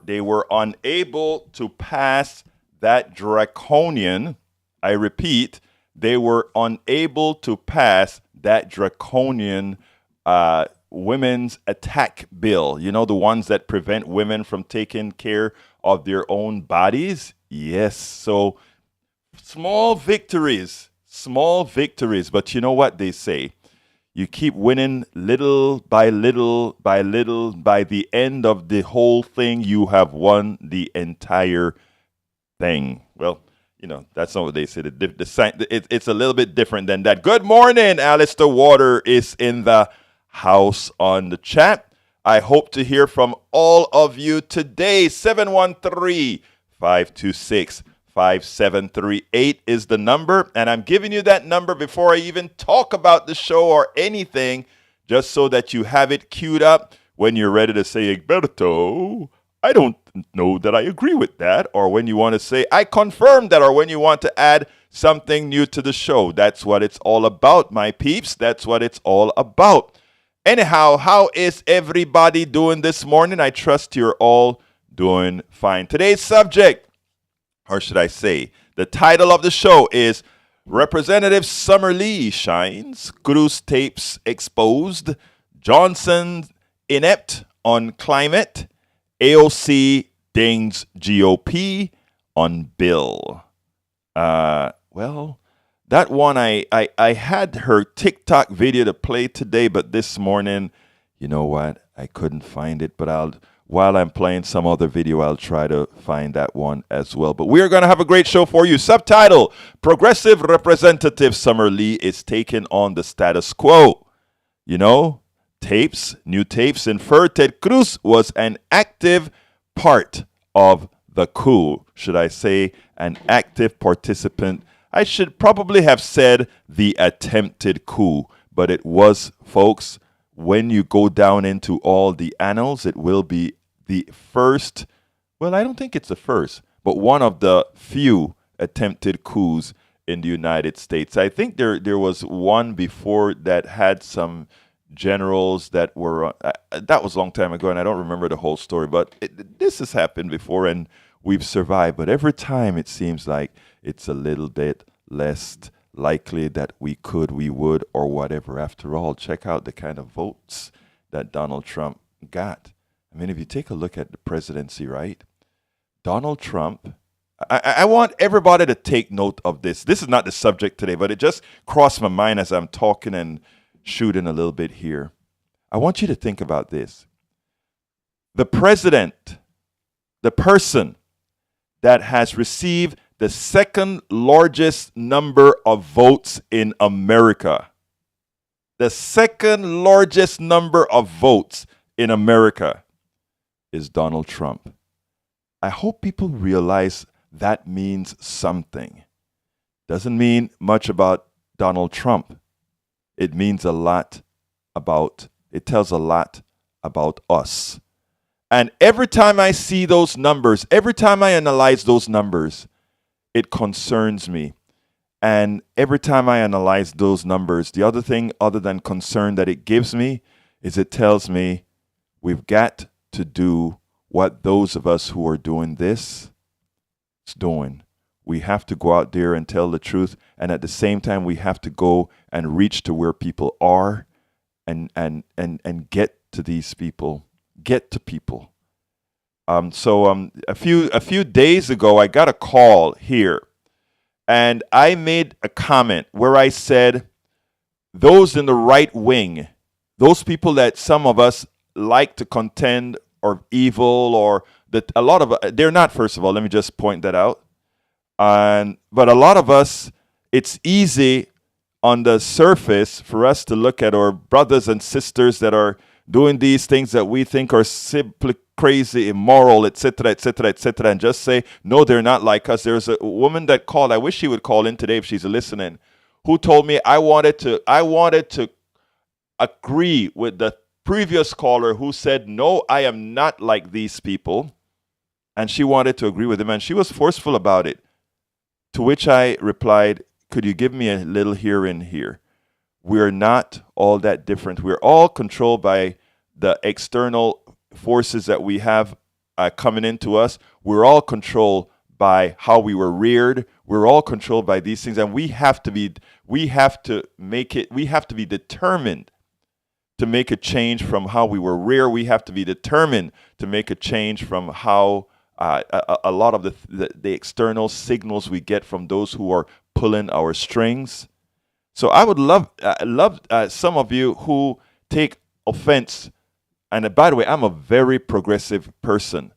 they were unable to pass that draconian, I repeat, they were unable to pass that draconian women's attack bill. You know, the ones that prevent women from taking care of their own bodies? Yes. So small victories, but you know what they say? You keep winning little by little by little. By the end of the whole thing, you have won the entire thing. Well, you know, that's not what they say. It's a little bit different than that. Good morning, Alistair Water is in the house on the chat. I hope to hear from all of you today. 713-526-5738 is the number. And I'm giving you that number before I even talk about the show or anything, just so that you have it queued up when you're ready to say, Egberto, I don't know that I agree with that. Or when you want to say, I confirm that. Or when you want to add something new to the show. That's what it's all about, my peeps. That's what it's all about. Anyhow, how is everybody doing this morning? I trust you're all doing fine. Today's subject, or should I say, the title of the show is Representative Summer Lee shines, Cruz tapes exposed, Johnson inept on climate, AOC dings GOP on bill. Well, that one, I had her TikTok video to play today, but this morning, you know what? I couldn't find it, but while I'm playing some other video, I'll try to find that one as well. But we're going to have a great show for you. Subtitle, Progressive Representative Summer Lee is taking on the status quo. You know, new tapes infer Ted Cruz was an active part of the coup. Should I say an active participant? I should probably have said the attempted coup, but it was, folks, when you go down into all the annals, it will be the first, well, I don't think it's the first, but one of the few attempted coups in the United States. I think there was one before that had some generals that were, that was a long time ago, and I don't remember the whole story, but this has happened before, and we've survived. But every time it seems like it's a little bit less likely that we would, or whatever. After all, check out the kind of votes that Donald Trump got. I mean, if you take a look at the presidency, right? Donald Trump, I want everybody to take note of this. This is not the subject today, but it just crossed my mind as I'm talking and shooting a little bit here. I want you to think about this. The president, the person that has received the second largest number of votes in America. The second largest number of votes in America is Donald Trump. I hope people realize that means something. Doesn't mean much about Donald Trump. It means a lot about, it tells a lot about us. And every time I see those numbers, every time I analyze those numbers, it concerns me. And every time I analyze those numbers, the other thing other than concern that it gives me is it tells me we've got to do what those of us who are doing this is doing. We have to go out there and tell the truth. And at the same time, we have to go and reach to where people are and get to these people, get to people. So a few days ago, I got a call here, and I made a comment where I said, those in the right wing, those people that some of us like to contend are evil, or that a lot of, they're not, first of all, let me just point that out. But a lot of us, it's easy on the surface for us to look at our brothers and sisters that are doing these things that we think are simply crazy, immoral, etc., etc., etc., and just say, no, they're not like us. There's a woman that called, I wish she would call in today if she's listening, who told me I wanted to agree with the previous caller who said, no, I am not like these people. And she wanted to agree with him, and she was forceful about it. To which I replied, could you give me a little here and here? We're not all that different. We're all controlled by the external forces that we have coming into us. We're all controlled by how we were reared. We're all controlled by these things, and we have to be determined to make a change from how we were reared. We have to be determined to make a change from how a lot of the external signals we get from those who are pulling our strings. So I would love some of you who take offense. And by the way, I'm a very progressive person.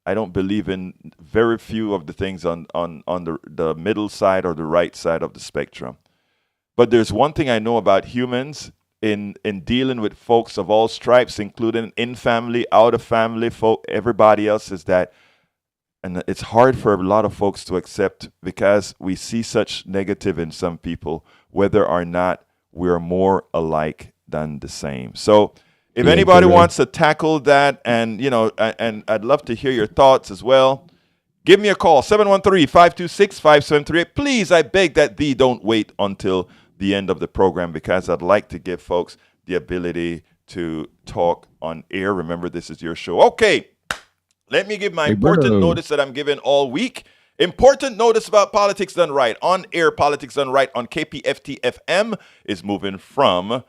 I don't believe in very few of the things on the middle side or the right side of the spectrum. But there's one thing I know about humans in dealing with folks of all stripes, including in family, out of family, folk, everybody else, is that, and it's hard for a lot of folks to accept because we see such negative in some people, whether or not we're more alike than the same. So if anybody wants to tackle that, and and I'd love to hear your thoughts as well, give me a call, 713-526-5738. Please, I beg that thee don't wait until the end of the program, because I'd like to give folks the ability to talk on air. Remember, this is your show. Okay, let me give my important notice that I'm giving all week. Important notice about Politics Done Right. On air, Politics Done Right on KPFT FM is moving from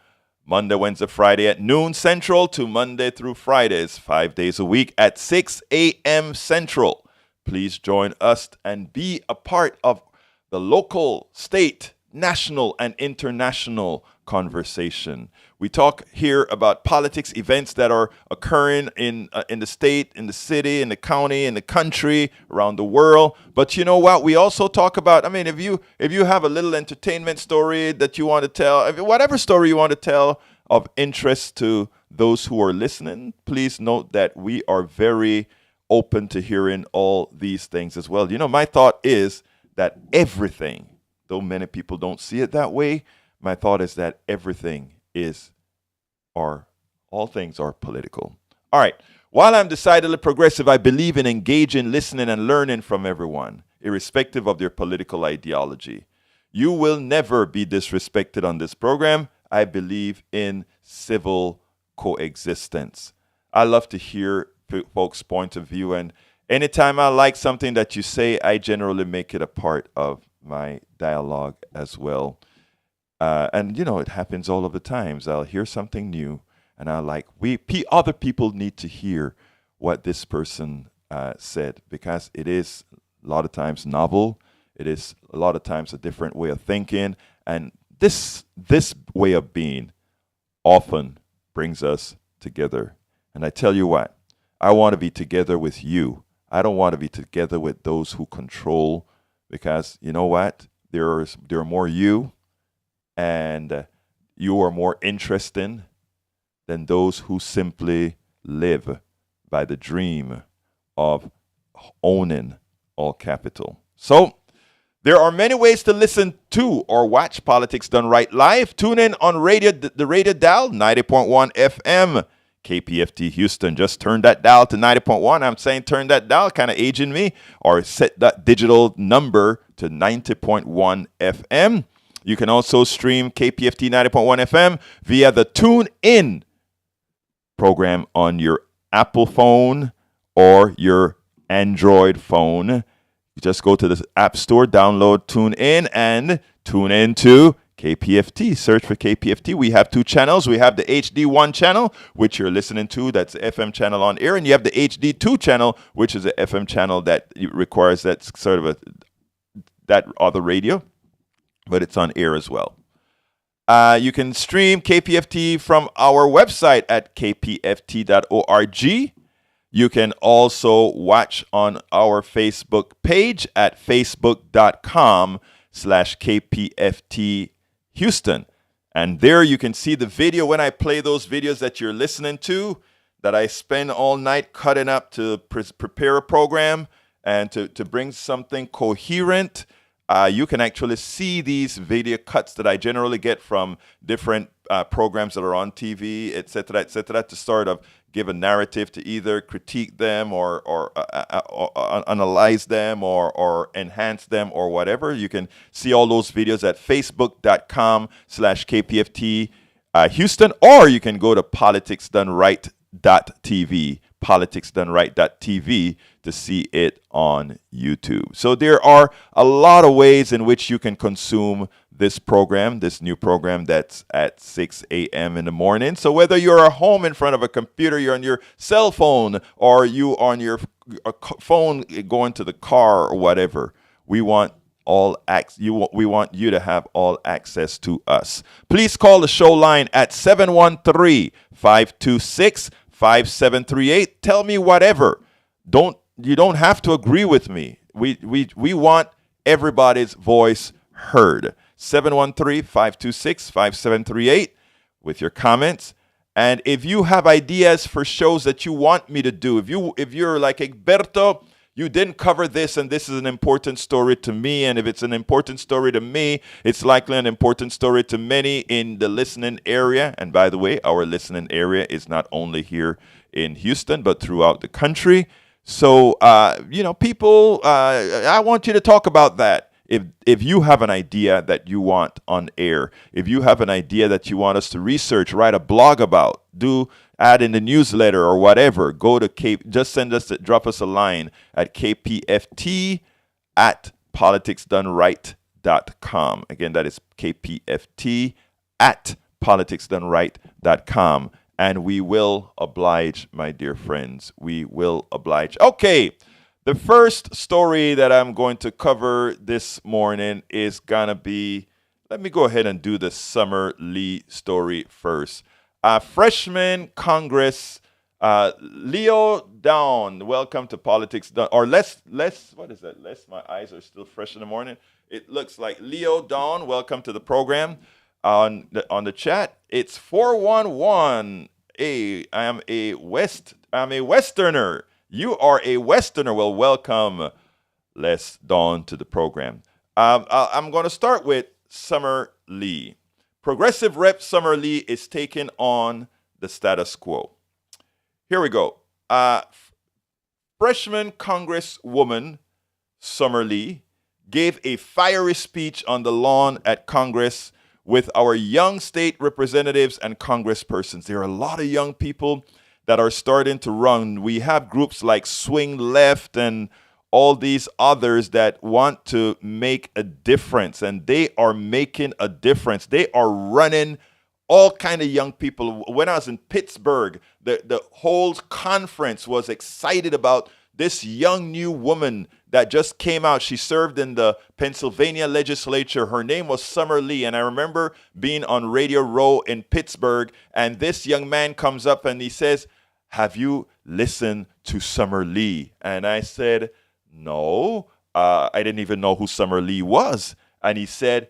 Monday, Wednesday, Friday at noon Central to Monday through Fridays, 5 days a week at 6 a.m. Central. Please join us and be a part of the local, state, national, and international conversation. We talk here about politics, events that are occurring in the state, in the city, in the county, in the country, around the world. But you know what? We also talk about, if you have a little entertainment story that you want to tell, whatever story you want to tell of interest to those who are listening, please note that we are very open to hearing all these things as well. My thought is that everything, though many people don't see it that way, my thought is that all things are political. All right. While I'm decidedly progressive, I believe in engaging, listening, and learning from everyone, irrespective of their political ideology. You will never be disrespected on this program. I believe in civil coexistence. I love to hear folks' point of view, and anytime I like something that you say, I generally make it a part of my dialogue as well. And it happens all of the times. I'll hear something new, and other people need to hear what this person said, because it is a lot of times novel. It is a lot of times a different way of thinking, and this way of being often brings us together. And I tell you what, I want to be together with you. I don't want to be together with those who control, because you know what? There are more you, and you are more interesting than those who simply live by the dream of owning all capital. So there are many ways to listen to or watch Politics Done Right live. Tune in on the radio dial, 90.1 FM, KPFT Houston. Just turn that dial to 90.1. I'm saying turn that dial, kind of aging me, or set that digital number to 90.1 FM. You can also stream KPFT 90.1 FM via the Tune In program on your Apple phone or your Android phone. You just go to the App Store, download Tune In, and tune in to KPFT. Search for KPFT. We have two channels. We have the HD1 channel, which you're listening to. That's the FM channel on air. And you have the HD2 channel, which is an FM channel that requires that sort of that other radio, but it's on air as well. You can stream KPFT from our website at kpft.org. You can also watch on our Facebook page at facebook.com/KPFT Houston. And there you can see the video when I play those videos that you're listening to, that I spend all night cutting up to prepare a program and to bring something coherent. You can actually see these video cuts that I generally get from different programs that are on TV, et cetera, to sort of give a narrative, to either critique them or analyze them or enhance them or whatever. You can see all those videos at facebook.com/KPFT Houston, or you can go to politicsdoneright politicsdoneright.tv, politicsdoneright.tv to see it on YouTube. So there are a lot of ways in which you can consume this program, this new program that's at 6 a.m. in the morning. So whether you're at home in front of a computer, you're on your cell phone, or you on your phone going to the car or whatever, we want we want you to have all access to us. Please call the show line at 713-526-5738. Tell me whatever. You don't have to agree with me. We want everybody's voice heard. 713-526-5738 with your comments. And if you have ideas for shows that you want me to do, if you're like Egberto, you didn't cover this, and this is an important story to me. And if it's an important story to me, it's likely an important story to many in the listening area. And by the way, our listening area is not only here in Houston, but throughout the country. So, people, I want you to talk about that. If you have an idea that you want on air, if you have an idea that you want us to research, write a blog about, add in the newsletter or whatever, just drop us a line at kpft@politicsdoneright.com. Again, that is kpft@politicsdoneright.com. And we will oblige, my dear friends. We will oblige. Okay. The first story that I'm going to cover this morning is going to be, let me go ahead and do the Summer Lee story first. Freshman Congress, Leo Down, welcome to Politics. Or what is that? My eyes are still fresh in the morning. It looks like Leo Down, welcome to the program. On the chat, it's 411. Hey, I'm a Westerner. You are a Westerner. Well, welcome, Les Dawn, to the program. I'm going to start with Summer Lee. Progressive Rep Summer Lee is taking on the status quo. Here we go. Freshman Congresswoman Summer Lee gave a fiery speech on the lawn at Congress with our young state representatives and congresspersons. There are a lot of young people that are starting to run. We have groups like Swing Left and all these others that want to make a difference, and they are making a difference. They are running all kind of young people. When I was in Pittsburgh, the whole conference was excited about this young new woman that just came out. She served in the Pennsylvania legislature. Her name was Summer Lee. And I remember being on Radio Row in Pittsburgh, and this young man comes up and he says, "Have you listened to Summer Lee?" And I said, "No, I didn't even know who Summer Lee was." And he said,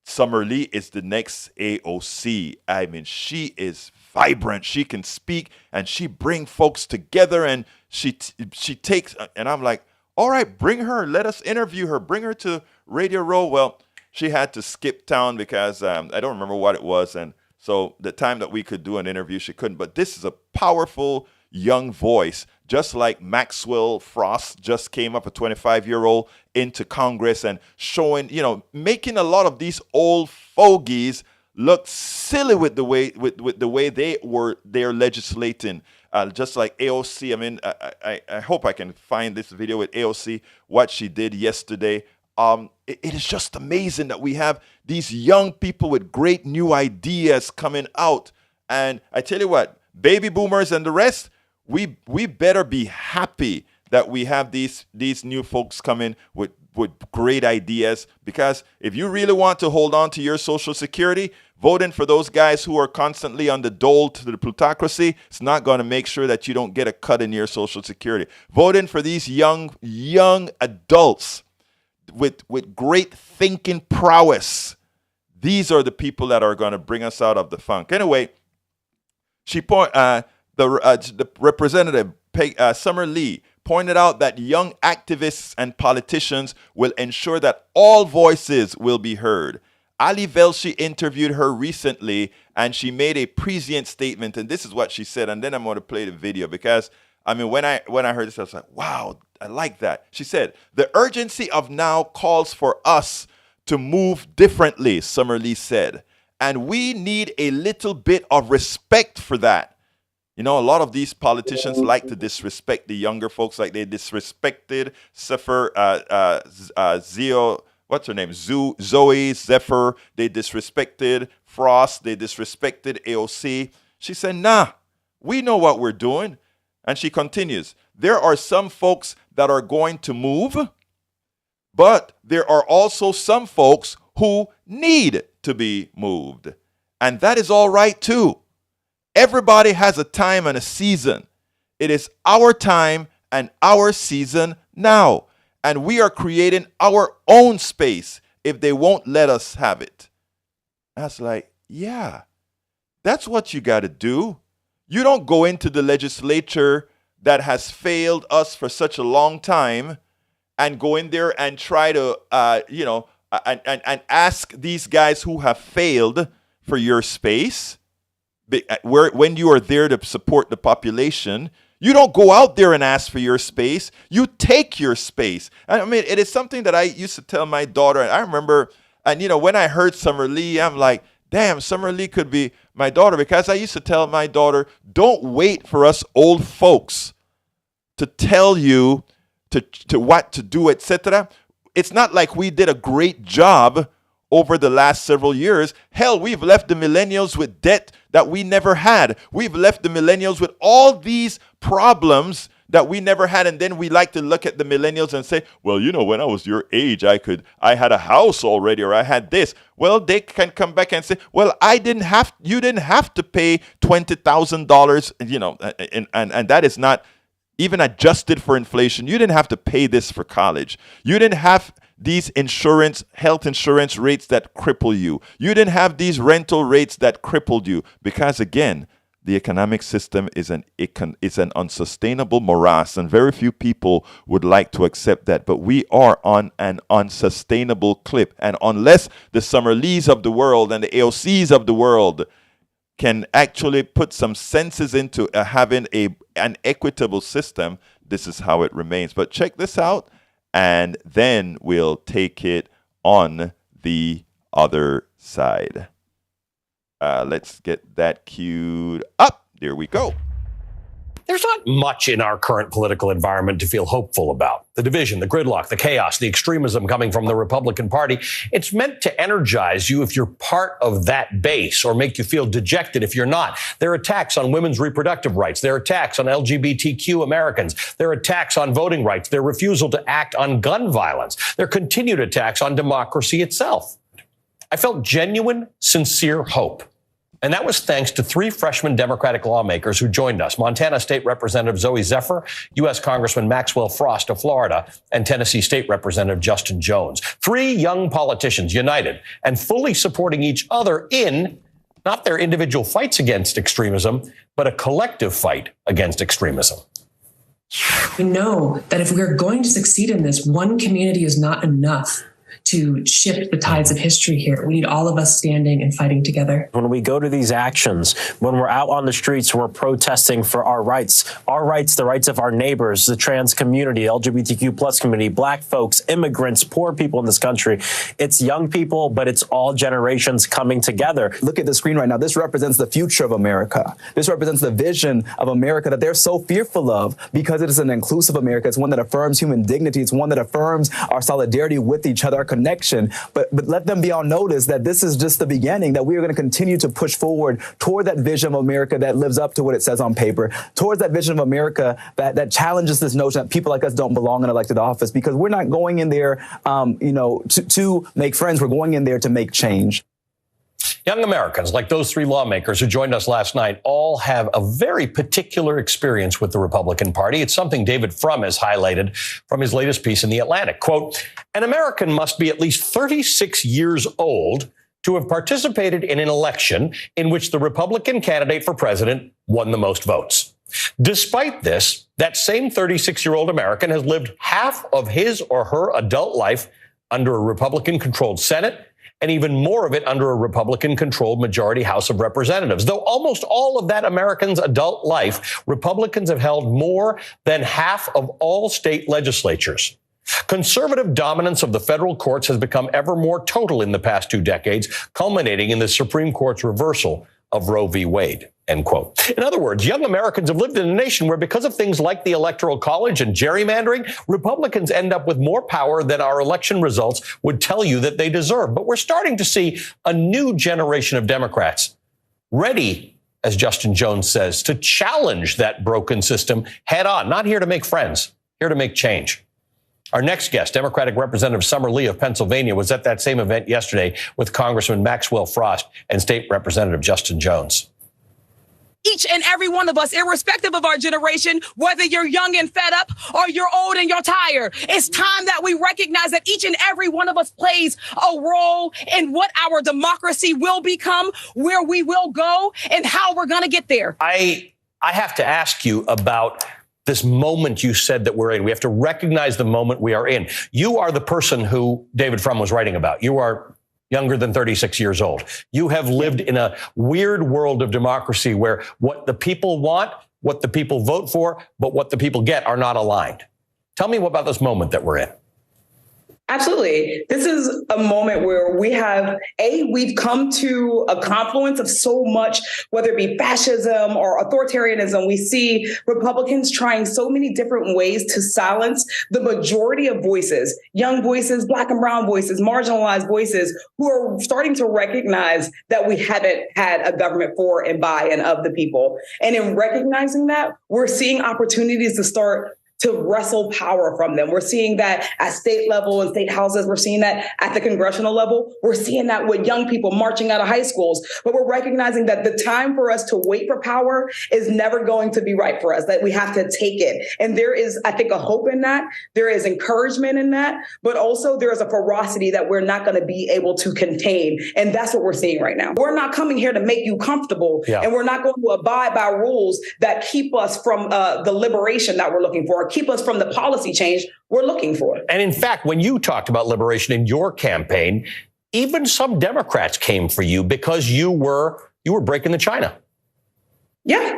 "Summer Lee is the next AOC. I mean, she is vibrant. She can speak, and she bring folks together, and she takes," and I'm like, "All right, bring her. Let us interview her. Bring her to Radio Row." Well, she had to skip town because I don't remember what it was. And so the time that we could do an interview, she couldn't. But this is a powerful young voice, just like Maxwell Frost just came up, a 25-year-old, into Congress and showing, making a lot of these old fogies look silly with the way they're legislating. Just like AOC. I mean, I hope I can find this video with AOC, what she did yesterday. It is just amazing that we have these young people with great new ideas coming out. And I tell you what, baby boomers and the rest, we better be happy that we have these new folks coming with great ideas, because if you really want to hold on to your Social Security, voting for those guys who are constantly on the dole to the plutocracy, it's not going to make sure that you don't get a cut in your Social Security. Voting for these young adults with great thinking prowess, these are the people that are going to bring us out of the funk. Anyway, the representative Summer Lee pointed out that young activists and politicians will ensure that all voices will be heard. Ali Velshi interviewed her recently, and she made a prescient statement, and this is what she said, and then I'm going to play the video, because, I mean, when I heard this, I was like, wow, I like that. She said, "The urgency of now calls for us to move differently," Summer Lee said, "and we need a little bit of respect for that." You know, a lot of these politicians like to disrespect the younger folks, like they disrespected what's her name? Zoe, Zephyr. They disrespected Frost. They disrespected AOC. She said, nah, we know what we're doing. And she continues, there are some folks that are going to move, but there are also some folks who need to be moved. And that is all right too. Everybody has a time and a season. It is our time and our season now. And we are creating our own space if they won't let us have it. I was like, yeah, that's what you got to do. You don't go into the legislature that has failed us for such a long time and go in there and try to, and ask these guys who have failed for your space. When you are there to support the population, you don't go out there and ask for your space. You take your space. I mean, it is something that I used to tell my daughter. And I remember, and when I heard Summer Lee, I'm like, damn, Summer Lee could be my daughter, because I used to tell my daughter, don't wait for us old folks to tell you to what to do, etc. It's not like we did a great job over the last several years. Hell, we've left the millennials with debt that we never had. We've left the millennials with all these problems that we never had. And then we like to look at the millennials and say, well, when I was your age, I had a house already, or I had this. Well, they can come back and say, well, you didn't have to pay $20,000, and that is not even adjusted for inflation. You didn't have to pay this for college. You didn't have these health insurance rates that cripple you. You didn't have these rental rates that crippled you, because again, the economic system is an unsustainable morass, and very few people would like to accept that. But we are on an unsustainable clip, and unless the Summer Lees of the world and the AOCs of the world can actually put some senses into having an equitable system, this is how it remains. But check this out, and then we'll take it on the other side. Let's get that queued up. There we go. There's not much in our current political environment to feel hopeful about. The division, the gridlock, the chaos, the extremism coming from the Republican Party. It's meant to energize you if you're part of that base, or make you feel dejected if you're not. There are attacks on women's reproductive rights. There are attacks on LGBTQ Americans. There are attacks on voting rights. Their refusal to act on gun violence. There are continued attacks on democracy itself. I felt genuine, sincere hope. And that was thanks to three freshman Democratic lawmakers who joined us: Montana State Representative Zoe Zephyr, U.S. Congressman Maxwell Frost of Florida, and Tennessee State Representative Justin Jones. Three young politicians united and fully supporting each other in not their individual fights against extremism, but a collective fight against extremism. We know that if we're going to succeed in this, one community is not enough to shift the tides of history here. We need all of us standing and fighting together. When we go to these actions, when we're out on the streets, we're protesting for our rights, the rights of our neighbors, the trans community, LGBTQ plus community, black folks, immigrants, poor people in this country. It's young people, but it's all generations coming together. Look at the screen right now. This represents the future of America. This represents the vision of America that they're so fearful of, because it is an inclusive America. It's one that affirms human dignity. It's one that affirms our solidarity with each other, our connection. But let them be on notice that this is just the beginning, that we are going to continue to push forward toward that vision of America that lives up to what it says on paper, towards that vision of America that challenges this notion that people like us don't belong in elected office, because we're not going in there, to make friends. We're going in there to make change. Young Americans like those three lawmakers who joined us last night all have a very particular experience with the Republican Party. It's something David Frum has highlighted from his latest piece in The Atlantic. Quote, an American must be at least 36 years old to have participated in an election in which the Republican candidate for president won the most votes. Despite this, that same 36-year-old American has lived half of his or her adult life under a Republican-controlled Senate, and even more of it under a Republican-controlled majority House of Representatives. Though almost all of that American's adult life, Republicans have held more than half of all state legislatures. Conservative dominance of the federal courts has become ever more total in the past 2 decades, culminating in the Supreme Court's reversal of Roe v. Wade, end quote. In other words, young Americans have lived in a nation where, because of things like the Electoral College and gerrymandering, Republicans end up with more power than our election results would tell you that they deserve. But we're starting to see a new generation of Democrats ready, as Justin Jones says, to challenge that broken system head on. Not here to make friends, here to make change. Our next guest, Democratic Representative Summer Lee of Pennsylvania, was at that same event yesterday with Congressman Maxwell Frost and State Representative Justin Jones. Each and every one of us, irrespective of our generation, whether you're young and fed up or you're old and you're tired, it's time that we recognize that each and every one of us plays a role in what our democracy will become, where we will go, and how we're going to get there. I have to ask you about this moment you said that we're in. We have to recognize the moment we are in. You are the person who David Frum was writing about. You are younger than 36 years old. You have lived in a weird world of democracy where what the people want, what the people vote for, but what the people get are not aligned. Tell me about this moment that we're in. Absolutely. This is a moment where we've come to a confluence of so much, whether it be fascism or authoritarianism. We see Republicans trying so many different ways to silence the majority of voices, young voices, Black and brown voices, marginalized voices, who are starting to recognize that we haven't had a government for and by and of the people. And in recognizing that, we're seeing opportunities to wrestle power from them. We're seeing that at state level and state houses. We're seeing that at the congressional level. We're seeing that with young people marching out of high schools. But we're recognizing that the time for us to wait for power is never going to be right for us, that we have to take it. And there is, I think, a hope in that. There is encouragement in that. But also there is a ferocity that we're not going to be able to contain. And that's what we're seeing right now. We're not coming here to make you comfortable. Yeah. And we're not going to abide by rules that keep us from the liberation that we're looking for, keep us from the policy change we're looking for. And in fact, when you talked about liberation in your campaign, even some Democrats came for you because you were breaking the China. Yeah.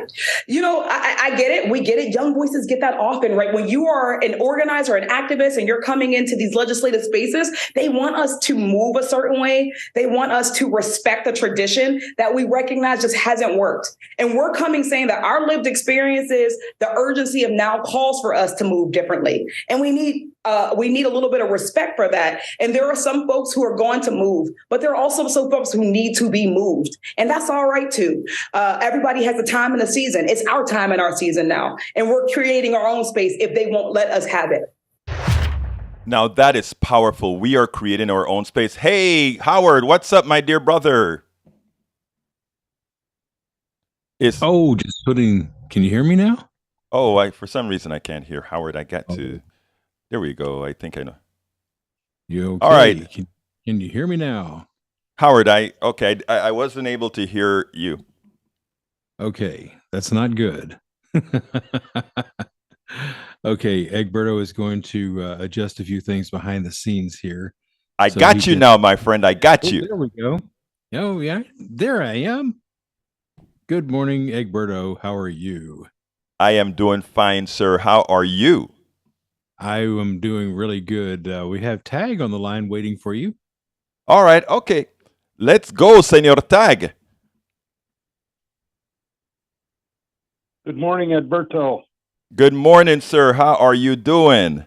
I get it. We get it. Young voices get that often, right? When you are an organizer, an activist, and you're coming into these legislative spaces, they want us to move a certain way. They want us to respect the tradition that we recognize just hasn't worked. And we're coming saying that our lived experiences, the urgency of now calls for us to move differently. And we need a little bit of respect for that. And there are some folks who are going to move, but there are also some folks who need to be moved. And that's all right, too. Everybody has a time in the season. It's our time in our season now. And we're creating our own space if they won't let us have it. Now that is powerful. We are creating our own space. Hey, Howard, what's up, my dear brother? Just putting, can you hear me now? Oh, for some reason I can't hear Howard. I got to, there we go. I think I know. You okay? All right. Can you hear me now? Howard, I wasn't able to hear you. Okay, that's not good. Okay, Egberto is going to adjust a few things behind the scenes here. I got you now, my friend. I got you. There we go. Oh, yeah, there I am. Good morning, Egberto. How are you? I am doing fine, sir. How are you? I am doing really good. We have Tag on the line waiting for you. All right, okay. Let's go, Senor Tag. Good morning, Egberto. Good morning, sir. How are you doing?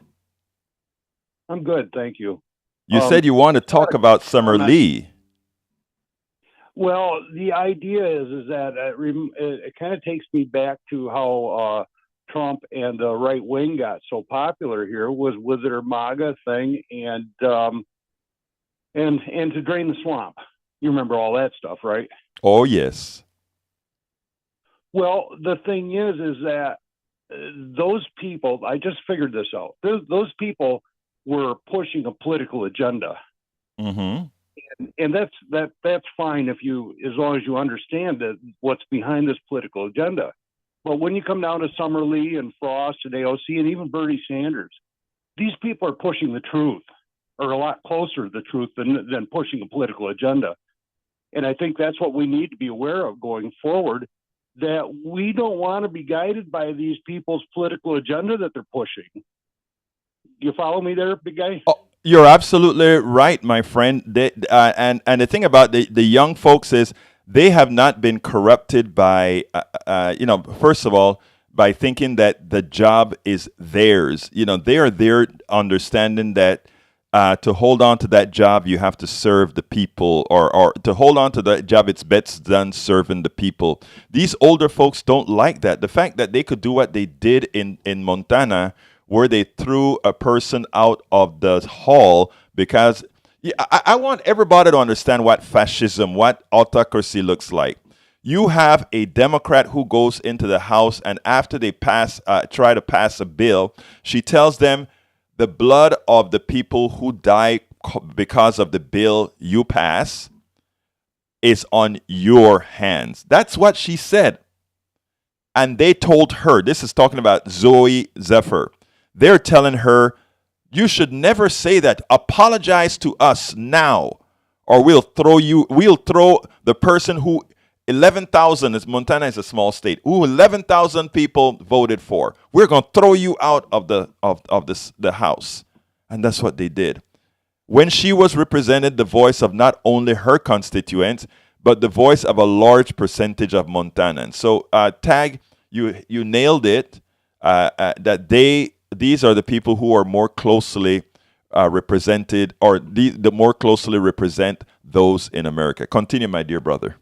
I'm good, thank you. You said you want to talk about Summer Lee. Well, the idea is that it kind of takes me back to how Trump and the right wing got so popular here was with their MAGA thing and to drain the swamp. You remember all that stuff, right? Oh, yes. Well, the thing is that those people, I just figured this out. Those people were pushing a political agenda. Mm-hmm. And that's fine as long as you understand what's behind this political agenda. But when you come down to Summer Lee and Frost and AOC and even Bernie Sanders, these people are pushing the truth, or a lot closer to the truth than pushing a political agenda. And I think that's what we need to be aware of going forward, that we don't want to be guided by these people's political agenda that they're pushing. You follow me there, big guy? Oh, you're absolutely right, my friend. And the thing about the young folks is they have not been corrupted by, first of all, by thinking that the job is theirs. They are there understanding that to hold on to that job, you have to serve the people, or to hold on to that job, it's best done serving the people. These older folks don't like that. The fact that they could do what they did in Montana, where they threw a person out of the hall because I want everybody to understand what fascism, what autocracy looks like. You have a Democrat who goes into the House, and after they try to pass a bill, she tells them, the blood of the people who die because of the bill you pass is on your hands. That's what she said. And they told her, this is talking about Zoe Zephyr. They're telling her, you should never say that. Apologize to us now, or we'll throw the person who 11,000, Montana is a small state, who 11,000 people voted for. We're going to throw you out of the House. And that's what they did. When she was represented, the voice of not only her constituents, but the voice of a large percentage of Montanans. So, Tag, you nailed it, that these are the people who are more closely represented, or the more closely represent those in America. Continue, my dear brother.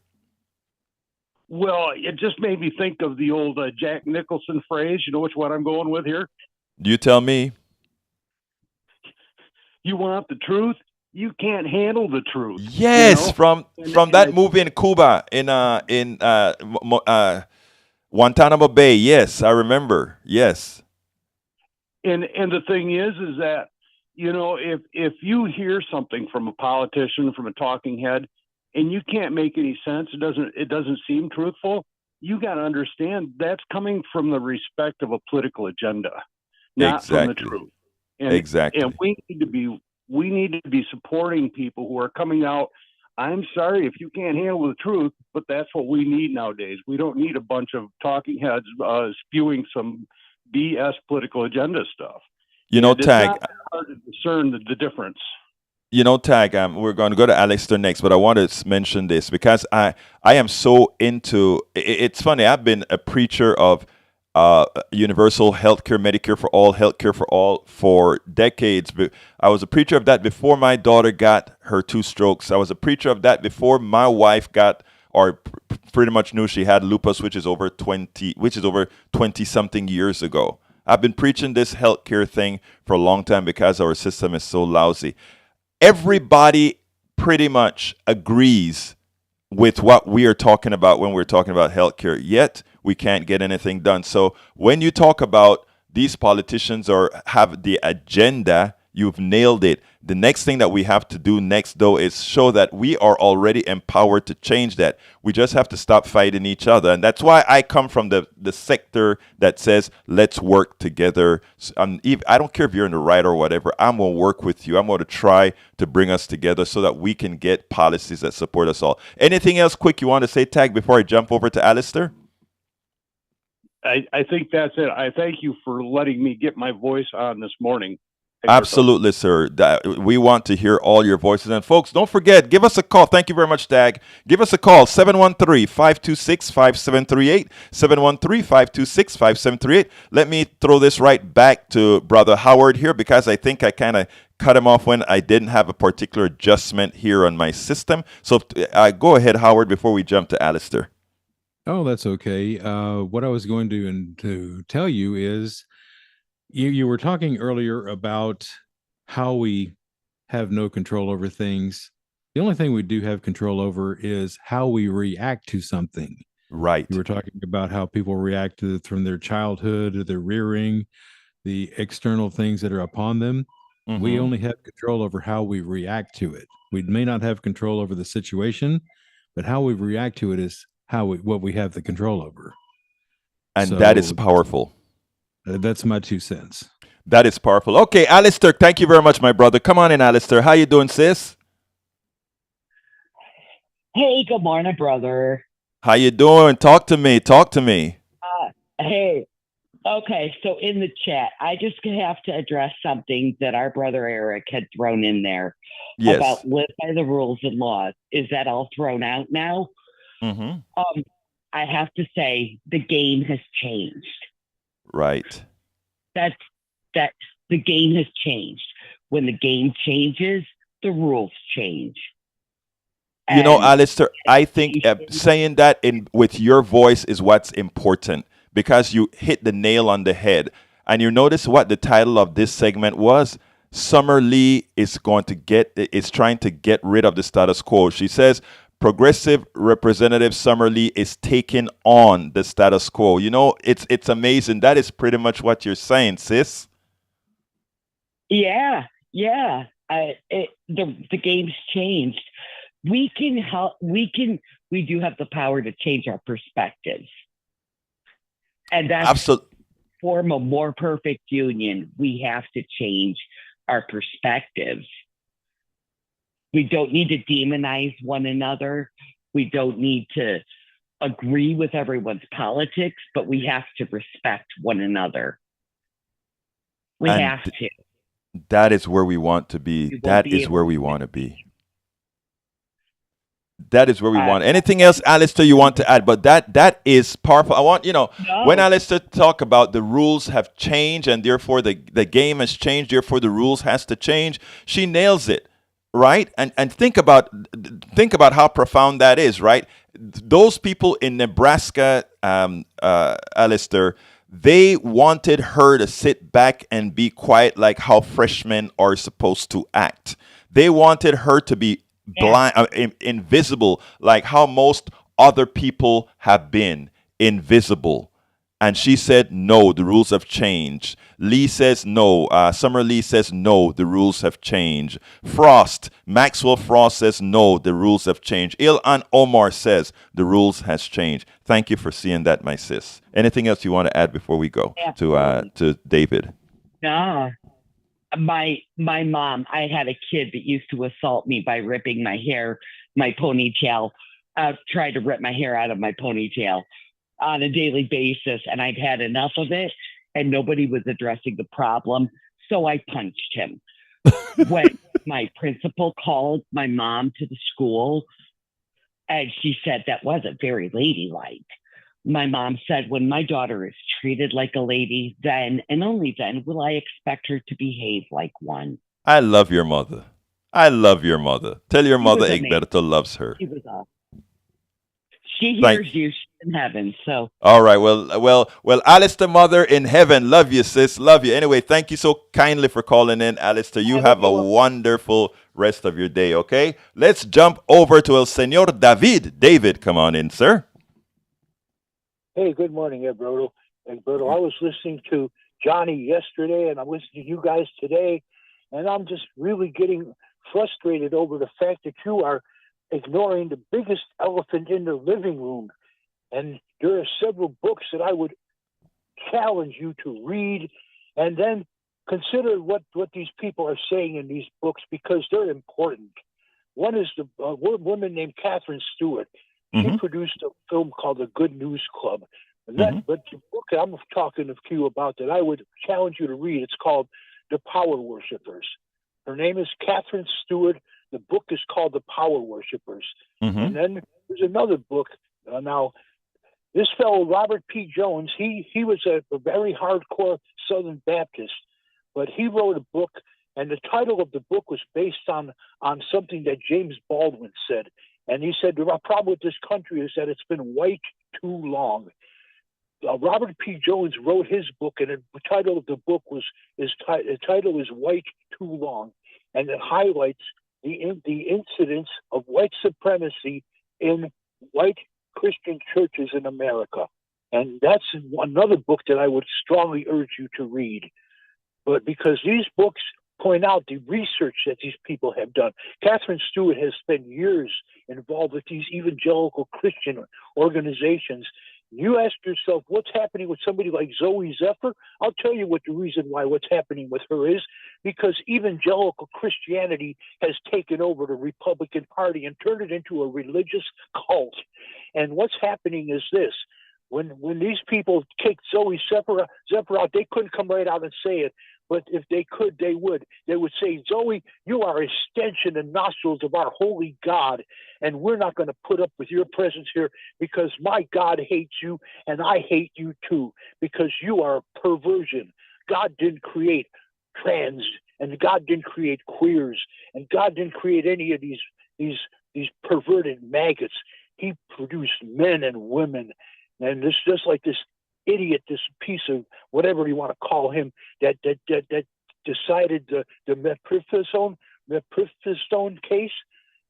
Well, it just made me think of the old Jack Nicholson phrase. You know which one I'm going with here? You tell me. You want the truth? You can't handle the truth. Yes, from that movie in Cuba, in Guantanamo Bay. Yes, I remember. Yes. And the thing is that, if you hear something from a politician, from a talking head, and you can't make any sense, it doesn't seem truthful, you got to understand that's coming from the respect of a political agenda, not from the truth. And we need to be supporting people who are coming out. I'm sorry if you can't handle the truth, but that's what we need nowadays. We don't need a bunch of talking heads spewing some BS political agenda stuff. Tag, it's not hard to discern the difference. Tag, we're going to go to Alistair next, but I want to mention this because I am so into, it's funny, I've been a preacher of universal healthcare, Medicare for all for decades. I was a preacher of that before my daughter got her 2 strokes. I was a preacher of that before my wife got, or pretty much knew she had lupus, which is over 20 something years ago. I've been preaching this healthcare thing for a long time because our system is so lousy. Everybody pretty much agrees with what we are talking about when we're talking about healthcare, yet we can't get anything done. So when you talk about these politicians or have the agenda, you've nailed it. The next thing that we have to do next, though, is show that we are already empowered to change that. We just have to stop fighting each other. And that's why I come from the sector that says, let's work together. I don't care if you're in the right or whatever. I'm going to work with you. I'm going to try to bring us together so that we can get policies that support us all. Anything else quick you want to say, Tag, before I jump over to Alistair? I think that's it. I thank you for letting me get my voice on this morning. Absolutely, sir. We want to hear all your voices. And folks, don't forget, give us a call. Thank you very much, Tag. Give us a call, 713-526-5738, 713-526-5738. Let me throw this right back to Brother Howard here because I think I kind of cut him off when I didn't have a particular adjustment here on my system. So go ahead, Howard, before we jump to Alistair. Oh, that's okay. What I was going to tell you is, You were talking earlier about how we have no control over things. The only thing we do have control over is how we react to something. Right. You were talking about how people react to from their childhood to their rearing, the external things that are upon them. Mm-hmm. We only have control over how we react to it. We may not have control over the situation, but how we react to it is what we have the control over. And that is powerful. That's my 2 cents. That is powerful. Okay, Alistair, thank you very much, my brother. Come on in, Alistair. How you doing, sis? Hey, good morning, brother. How you doing? Talk to me. Hey. Okay, so in the chat, I just have to address something that our brother Eric had thrown in there about live by the rules and laws. Is that all thrown out now? I have to say the game has changed. Right. That the game has changed. When the game changes, the rules change. You know, And Alistair, I think saying that with your voice is what's important, because you hit the nail on the head. And you notice what the title of this segment was? Summer Lee is trying to get rid of the status quo. She says Progressive Representative Summer Lee is taking on the status quo. You know, it's amazing. That is pretty much what you're saying, sis. Yeah. The game's changed. We can help. We do have the power to change our perspectives, and that's absolutely. Form a more perfect union. We have to change our perspectives. We don't need to demonize one another. We don't need to agree with everyone's politics, but we have to respect one another. We have to. That is where we want to be. That is where we want to be. That is where we want. Anything else, Alistair, you want to add? But that is powerful. I want, when Alistair talk about the rules have changed and therefore the game has changed, therefore the rules has to change, she nails it, right? And think about how profound that is, right? Those people in Nebraska, Alistair, they wanted her to sit back and be quiet like how freshmen are supposed to act. They wanted her to be blind, invisible, like how most other people have been invisible. And she said, no, the rules have changed. Lee says no. Summer Lee says no, the rules have changed. Maxwell Frost says no, the rules have changed. Ilhan Omar says the rules has changed. Thank you for seeing that, my sis. Anything else you want to add before we go to David? No. My mom, I had a kid that used to assault me by ripping my hair, my ponytail, tried to rip my hair out of my ponytail on a daily basis. And I'd had enough of it and nobody was addressing the problem. So I punched him. When my principal called my mom to the school and she said that wasn't very ladylike. My mom said, when my daughter is treated like a lady, then and only then will I expect her to behave like one. I love your mother. Tell your mother Egberto loves her. She was awesome. She hears you. She's in heaven. So. All right. Well, Alistair, mother in heaven, love you, sis. Love you. Anyway, thank you so kindly for calling in, Alistair. You have a wonderful rest of your day, okay? Let's jump over to El Señor David. David, come on in, sir. Hey, good morning, Egberto. I was listening to Johnny yesterday, and I'm listening to you guys today, and I'm just really getting frustrated over the fact that you are ignoring the biggest elephant in the living room. And there are several books that I would challenge you to read, and then consider what these people are saying in these books, because they're important. One is the woman named Catherine Stewart. She produced a film called The Good News Club. But the book I'm talking to you about that I would challenge you to read, it's called The Power Worshippers. Her name is Catherine Stewart. The book is called The Power Worshippers. And then there's another book. Now, this fellow, Robert P. Jones, he was a very hardcore Southern Baptist, but he wrote a book, and the title of the book was based on something that James Baldwin said. And he said, the problem with this country is that it's been white too long. Robert P. Jones wrote his book, and the title of the book the title is White Too Long. And it highlights the incidence of white supremacy in white Christian churches in America. And that's another book that I would strongly urge you to read. But because these books point out the research that these people have done. Catherine Stewart has spent years involved with these evangelical Christian organizations. You ask yourself, what's happening with somebody like Zoe Zephyr? I'll tell you what the reason why what's happening with her is, because evangelical Christianity has taken over the Republican Party and turned it into a religious cult. And what's happening is this. When these people kicked Zoe Zephyr out, they couldn't come right out and say it, but if they could, they would. They would say, Zoe, you are a stench in the nostrils of our holy God, and we're not going to put up with your presence here because my God hates you, and I hate you too, because you are a perversion. God didn't create trans, and God didn't create queers, and God didn't create any of these perverted maggots. He produced men and women, and this just like this idiot, this piece of whatever you want to call him, that decided the mephistophone case,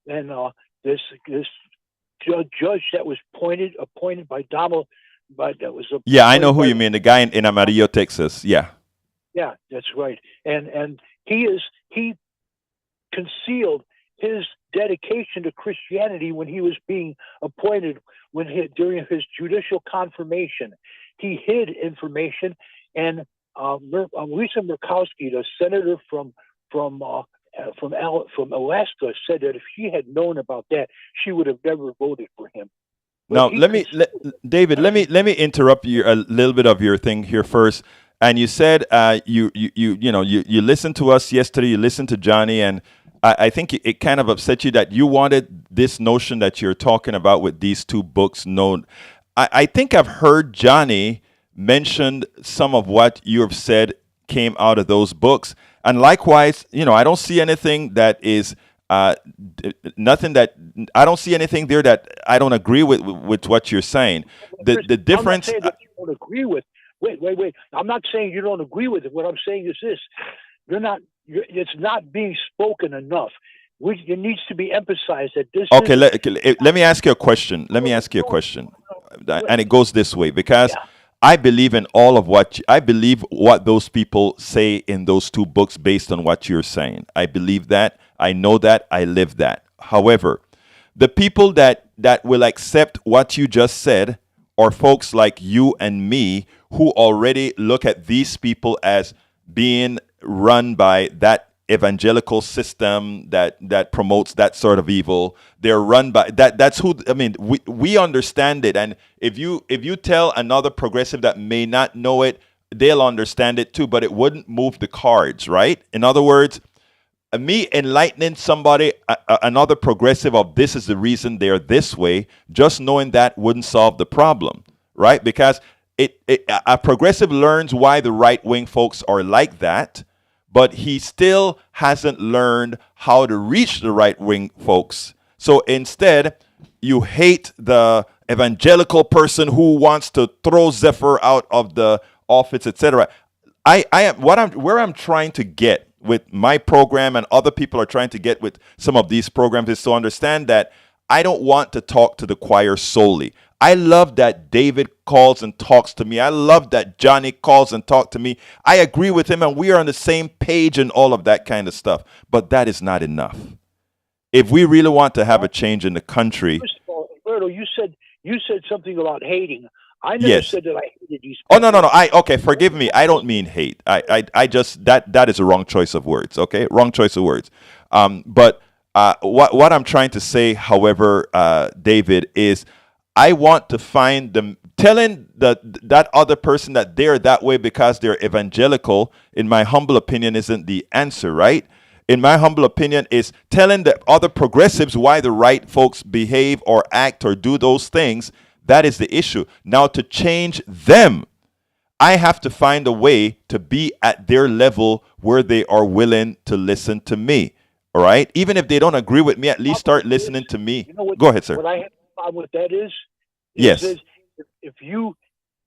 and this judge that was appointed by Donald, but that was I know who you mean, the guy in Amarillo, Texas. Yeah, that's right, and he concealed his dedication to Christianity when he was being appointed, during his judicial confirmation. He hid information, and Lisa Murkowski, the senator from Alaska, said that if she had known about that, she would have never voted for him. Now, David, let me interrupt you a little bit of your thing here first. And you said you listened to us yesterday, you listened to Johnny, and I think it kind of upset you that you wanted this notion that you're talking about with these two books known. I think I've heard Johnny mention some of what you have said came out of those books. And likewise, I don't see anything that is I don't see anything there that I don't agree with what you're saying. The difference. I'm not saying that you don't agree with. Wait. I'm not saying you don't agree with it. What I'm saying is this: it's not being spoken enough. It needs to be emphasized that this. Okay, let me ask you a question. And it goes this way, because I believe in all of I believe what those people say in those two books based on what you're saying. I believe that. I know that. I live that. However, the people that will accept what you just said are folks like you and me who already look at these people as being run by that evangelical system that promotes that sort of evil. They're run by that's who. I mean, we understand it, and if you tell another progressive that may not know it, they'll understand it too, but it wouldn't move the cards, right? In other words, me enlightening somebody, another progressive, of this is the reason they're this way, just knowing that wouldn't solve the problem, right? Because a progressive learns why the right-wing folks are like that, but he still hasn't learned how to reach the right-wing folks. So instead, you hate the evangelical person who wants to throw Zephyr out of the office, etc. Where I'm trying to get with my program, and other people are trying to get with some of these programs, is to understand that I don't want to talk to the choir solely. I love that David calls and talks to me. I love that Johnny calls and talks to me. I agree with him, and we are on the same page and all of that kind of stuff. But that is not enough. If we really want to have a change in the country. First of all, Alberto, you said something about hating. I never said that I hated these people. Oh, no. Okay, forgive me. I don't mean hate. I just, that is a wrong choice of words, okay? Wrong choice of words. But what I'm trying to say, however, David, is I want to find them telling that other person that they're that way because they're evangelical, in my humble opinion, isn't the answer, right? In my humble opinion, is telling the other progressives why the right folks behave or act or do those things. That is the issue. Now, to change them, I have to find a way to be at their level where they are willing to listen to me. All right? Even if they don't agree with me, at least start listening to me. Go ahead, sir. What I have a problem with that is yes. If you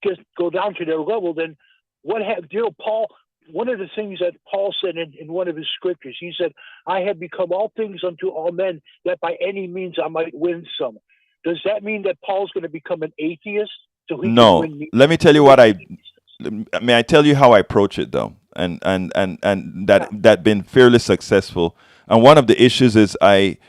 just go down to their level, then Paul, one of the things that Paul said in one of his scriptures, he said, I have become all things unto all men, that by any means I might win some. Does that mean that Paul's going to become an atheist? So he no. Can win Let me tell you may I tell you how I approach it, though, and that been fairly successful. And one of the issues is I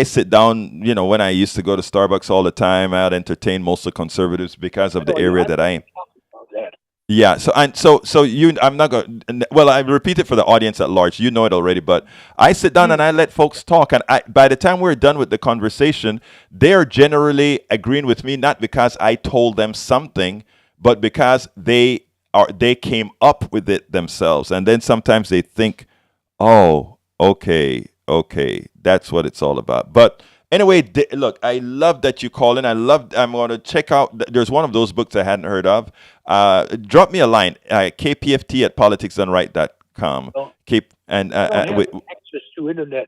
sit down, when I used to go to Starbucks all the time, I'd entertain mostly conservatives because of the area that I am. Yeah. I'm not going to, well, I repeat it for the audience at large. You know it already, but I sit down and I let folks talk. And by the time we're done with the conversation, they're generally agreeing with me, not because I told them something, but because they they came up with it themselves, and then sometimes they think, oh, okay, that's what it's all about. But anyway, look, I love that you call in. I'm going to check out. There's one of those books I hadn't heard of. Drop me a line, kpft@politicsdoneright.com. Well, Keep and I don't have wait. access to internet.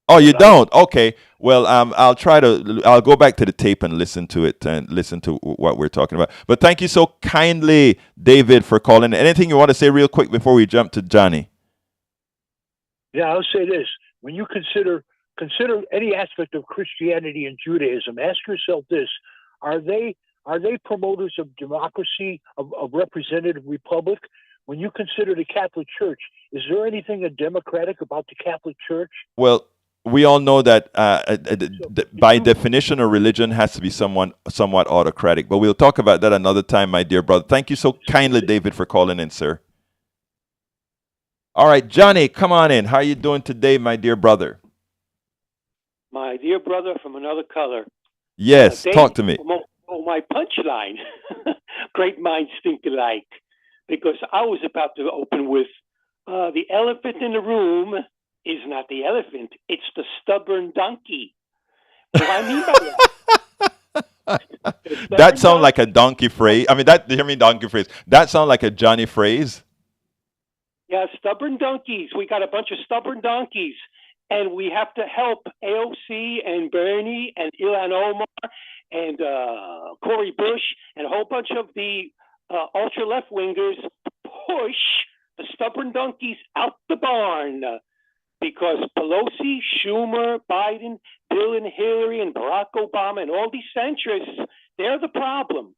Oh, you don't? Okay. Well, I'll go back to the tape and listen to it and listen to what we're talking about. But thank you so kindly, David, for calling. Anything you want to say real quick before we jump to Johnny? Yeah, I'll say this: when you consider any aspect of Christianity and Judaism, ask yourself this: are they promoters of democracy, of representative republic? When you consider the Catholic Church, is there anything democratic about the Catholic Church? Well, we all know that by definition, a religion has to be somewhat autocratic. But we'll talk about that another time, my dear brother. Thank you so kindly, David, for calling in, sir. All right, Johnny, come on in. How are you doing today, my dear brother? My dear brother from another color. Yes, talk to me. My punchline. Great minds think alike. Because I was about to open with the elephant in the room is not the elephant, it's the stubborn donkey. What do I mean by that? That sounds like a donkey phrase. I mean, donkey phrase. That sounds like a Johnny phrase. Yeah, stubborn donkeys. We got a bunch of stubborn donkeys. And we have to help AOC and Bernie and Ilhan Omar and Cory Bush and a whole bunch of the ultra left wingers push the stubborn donkeys out the barn, because Pelosi, Schumer, Biden, Bill and Hillary and Barack Obama and all these centrists, they're the problem.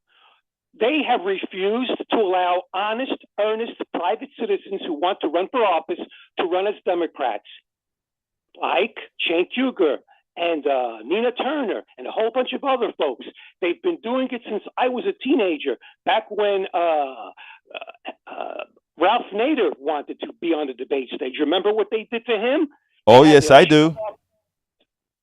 They have refused to allow honest, earnest private citizens who want to run for office to run as Democrats, like Cenk Uygur and Nina Turner and a whole bunch of other folks. They've been doing it since I was a teenager, back when Ralph Nader wanted to be on the debate stage. Remember what they did to him? Oh, yes, I do.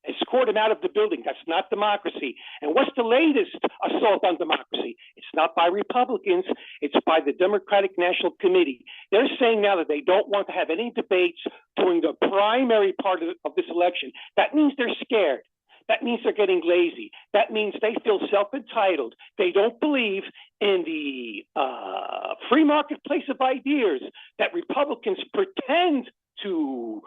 Escort him out of the building. That's not democracy. And what's the latest assault on democracy? It's not by Republicans. It's by the Democratic National Committee. They're saying now that they don't want to have any debates during the primary part of this election. That means they're scared. That means they're getting lazy. That means they feel self-entitled. They don't believe in the free marketplace of ideas that Republicans pretend to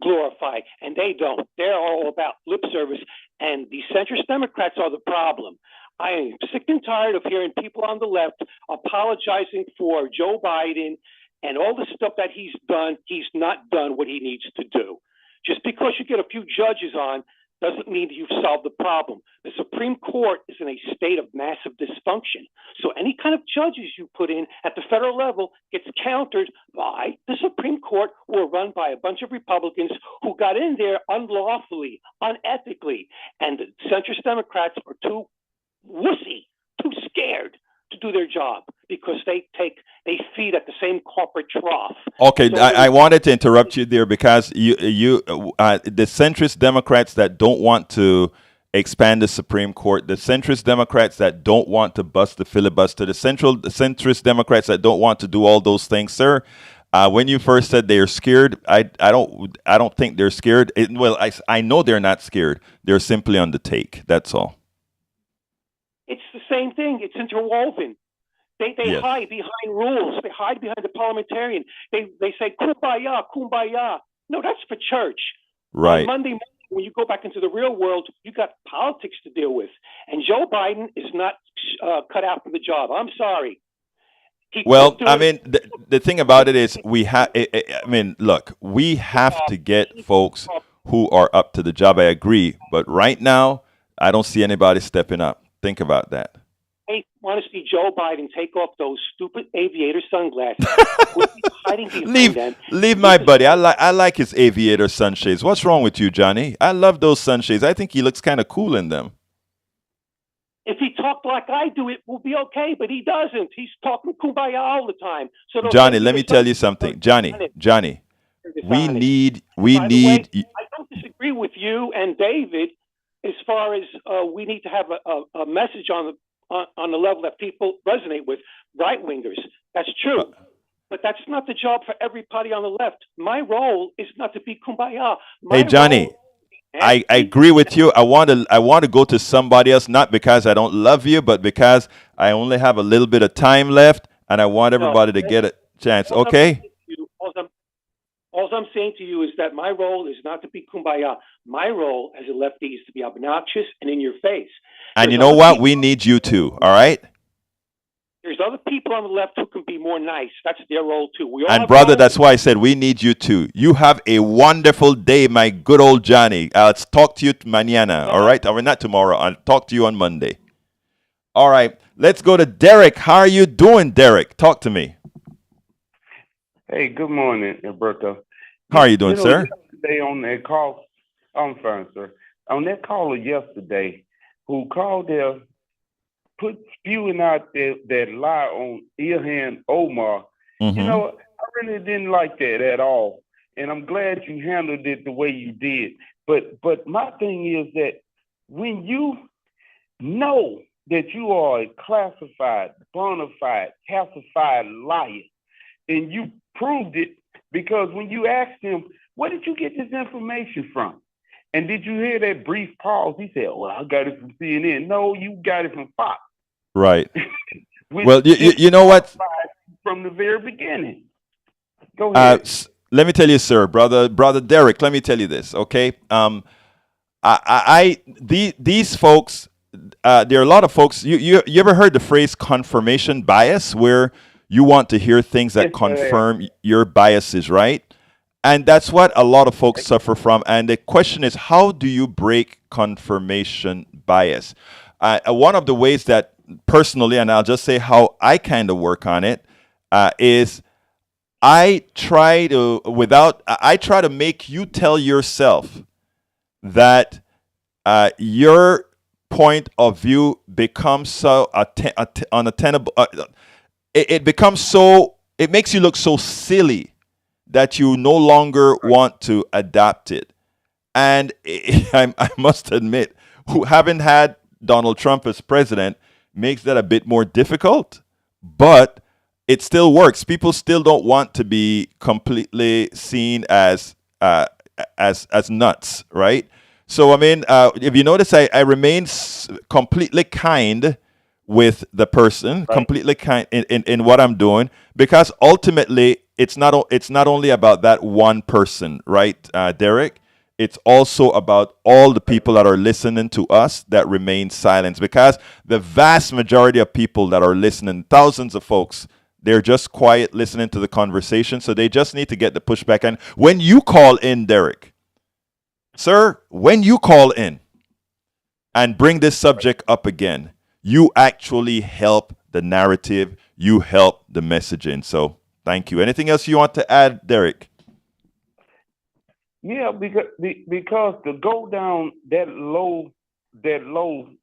glorify, and they don't. They're all about lip service, and the centrist Democrats are the problem. I am sick and tired of hearing people on the left apologizing for Joe Biden and all the stuff that he's done. He's not done what he needs to do. Just because you get a few judges on doesn't mean that you've solved the problem. The Supreme Court is in a state of massive dysfunction. So any kind of judges you put in at the federal level gets countered by the Supreme Court, who are run by a bunch of Republicans who got in there unlawfully, unethically. And the centrist Democrats are too wussy, too scared to do their job, because they feed at the same corporate trough. Okay, So I wanted to interrupt you there, because the centrist Democrats that don't want to expand the Supreme Court, the centrist Democrats that don't want to bust the filibuster, the centrist Democrats that don't want to do all those things, sir. When you first said they're scared, I don't think they're scared. I know they're not scared. They're simply on the take. That's all. It's the same thing. It's interwoven. They Yes. hide behind rules. They hide behind the parliamentarian. They say kumbaya, kumbaya. No, that's for church. Right. On Monday morning, when you go back into the real world, you got politics to deal with. And Joe Biden is not cut out for the job. I'm sorry. Well, I mean, the thing about it is we have, look, we have to get folks who are up to the job. I agree. But right now, I don't see anybody stepping up. Think about that. I want to see Joe Biden take off those stupid aviator sunglasses. Hiding behind them. Leave my buddy. I like his aviator sunshades. What's wrong with you, Johnny? I love those sunshades. I think he looks kind of cool in them. If he talked like I do, it will be okay, but he doesn't. He's talking kumbaya all the time. So Johnny, let me tell you something. Johnny, we need. I don't disagree with you and David as far as we need to have a message on on the level that people resonate with, right-wingers. That's true. But that's not the job for everybody on the left. My role is not to be kumbaya. Hey, Johnny, I agree with you. I want to go to somebody else, not because I don't love you, but because I only have a little bit of time left, and I want everybody to get a chance. Okay? All I'm saying to you is that my role is not to be kumbaya. My role as a lefty is to be obnoxious and in your face. And you know what? We need you too. All right? There's other people on the left who can be more nice. That's their role too. And brother, that's why I said we need you too. You have a wonderful day, my good old Johnny. I'll talk to you mañana. All right? Or not tomorrow. I'll talk to you on Monday. All right. Let's go to Derek. How are you doing, Derek? Talk to me. Hey, good morning, Alberto. How are you doing, sir? Yesterday on that call, I'm fine, sir. On that caller yesterday, who called there, spewing out that lie on Ilhan Omar, you know, I really didn't like that at all. And I'm glad you handled it the way you did. But my thing is that when you know that you are a classified, bona fide, calcified liar, and you proved it, because when you asked him, where did you get this information from? And did you hear that brief pause? He said, well, I got it from CNN. No, you got it from Fox. Right. Well, you know what? From the very beginning. Go ahead. Let me tell you, sir, brother Derek, let me tell you this, okay? These folks, there are a lot of folks, you ever heard the phrase confirmation bias, where you want to hear things that confirm your biases, right? And that's what a lot of folks suffer from. And the question is, how do you break confirmation bias? One of the ways that personally, and I'll just say how I kind of work on it, is I try to make you tell yourself that your point of view becomes so unattainable. It becomes so, it makes you look so silly that you no longer want to adapt it. And I must admit, having had Donald Trump as president makes that a bit more difficult, but it still works. People still don't want to be completely seen as nuts, right? So, I mean, if you notice, I remain completely kind with the person, right. Completely kind in what I'm doing, because ultimately it's not only about that one person, right, Derek? It's also about all the people that are listening to us that remain silent, because the vast majority of people that are listening, thousands of folks, they're just quiet listening to the conversation, so they just need to get the pushback. And when you call in, Derek, sir, when you call in and bring this subject up again, you actually help the narrative, you help the messaging. So thank you. Anything else you want to add, Derek? Yeah, because to go down that low down,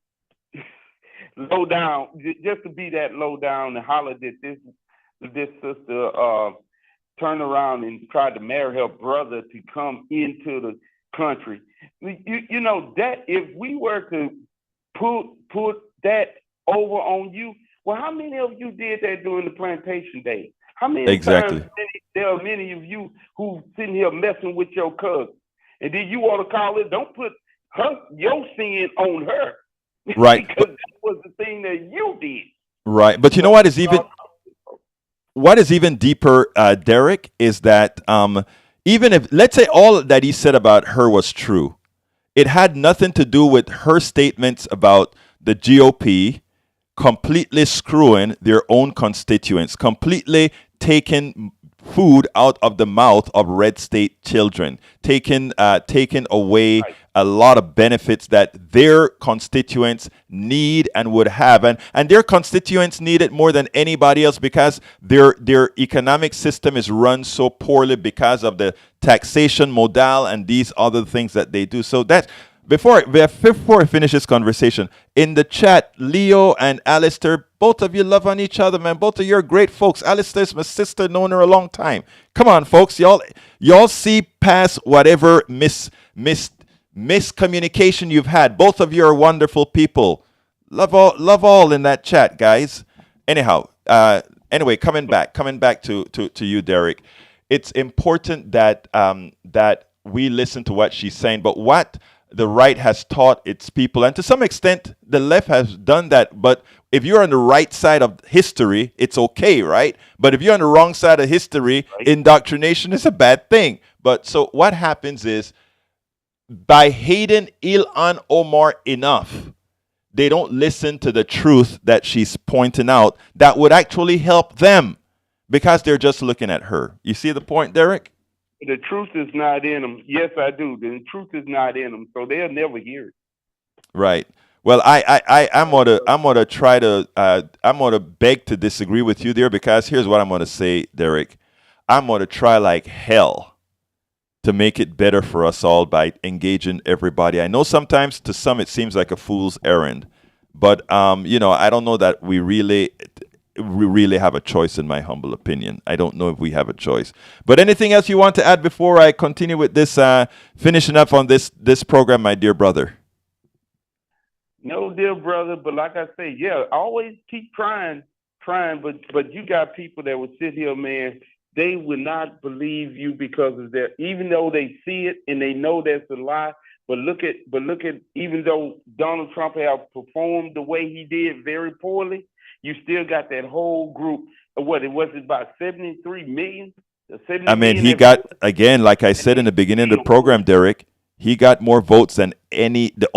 just to be that low down and holler that this sister turned around and tried to marry her brother to come into the country. You know that if we were to put that over on you, well, how many of you did that during the plantation days? How many exactly times there are many of you who sitting here messing with your cousin, and then you want to call it? Don't put your sin on her, right? Because that was the thing that you did, right? But you know what is even deeper, Derek, is that even if, let's say, all that he said about her was true, it had nothing to do with her statements about the GOP completely screwing their own constituents, completely taking food out of the mouth of red state children, taking away a lot of benefits that their constituents need and would have. And their constituents need it more than anybody else, because their economic system is run so poorly because of the taxation model and these other things that they do. So that before I finish this conversation, in the chat, Leo and Alistair, both of you love on each other, man. Both of you are great folks. Alistair's my sister, known her a long time. Come on, folks. Y'all see past whatever miscommunication you've had. Both of you are wonderful people. Love all in that chat, guys. Anyhow, anyway, coming back to you, Derek. It's important that that we listen to what she's saying, but what the right has taught its people, and to some extent, the left has done that. But if you're on the right side of history, it's okay, right? But if you're on the wrong side of history, indoctrination is a bad thing. But so what happens is, by hating Ilhan Omar enough, they don't listen to the truth that she's pointing out that would actually help them, because they're just looking at her. You see the point, Derek? The truth is not in them. Yes, I do. The truth is not in them, so they'll never hear it. Right. Well, I'm gonna try to I'm gonna beg to disagree with you there, because here's what I'm gonna say, Derek. I'm gonna try like hell to make it better for us all by engaging everybody. I know sometimes to some it seems like a fool's errand, but I don't know that we really have a choice, in my humble opinion. I don't know if we have a choice. But anything else you want to add before I continue with this, finishing up on this program, my dear brother? No, dear brother, but like I say, yeah, always keep trying, but you got people that would sit here, man, they would not believe you because of that, even though they see it and they know that's a lie. But look at even though Donald Trump have performed the way he did very poorly, you still got that whole group. What it was, about 73 million. I mean, he got, again, like I said in the beginning of the program, Derek, he got more votes than the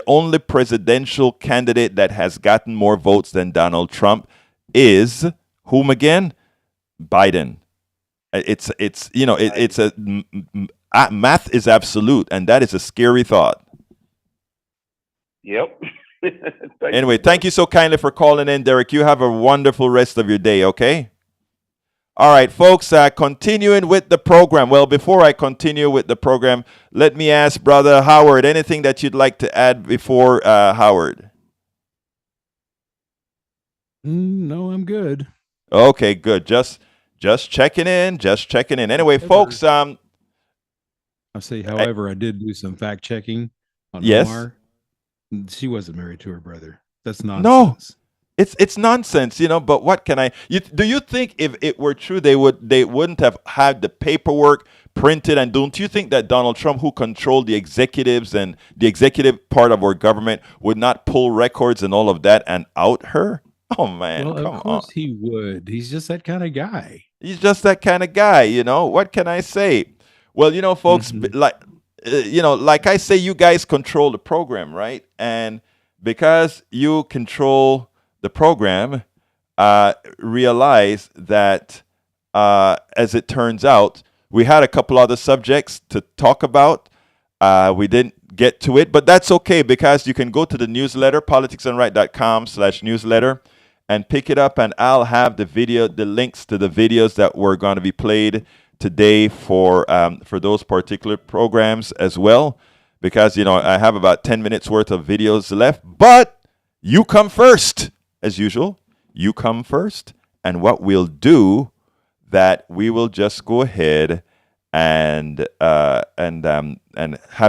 only presidential candidate that has gotten more votes than Donald Trump is whom again? Biden. Math is absolute, and that is a scary thought. Yep. Anyway, thank you so kindly for calling in, Derek. You have a wonderful rest of your day, okay? All right, folks, continuing with the program. Well, before I continue with the program, let me ask Brother Howard, anything that you'd like to add before Howard? No, I'm good. Okay, good. Just checking in. Anyway, folks, I'll say, however, I did do some fact checking on yes. Omar. She wasn't married to her brother. That's nonsense. No, it's nonsense, but what can do you think if it were true they wouldn't have had the paperwork printed? And don't you think that Donald Trump, who controlled the executives and the executive part of our government, would not pull records and all of that and out her? Oh man, well, come on. Of course he would. He's just that kind of guy. He's just that kind of guy, What can I say? Well, folks, like I say, you guys control the program, right? And because you control the program, realize that, as it turns out, we had a couple other subjects to talk about. We didn't get to it, but that's okay, because you can go to the newsletter, politicsandright.com/newsletter, and pick it up, and I'll have the links to the videos that were going to be played today for those particular programs as well, because I have about 10 minutes worth of videos left. But you come first, as usual. You come first, and what we'll do, that we will just go ahead and have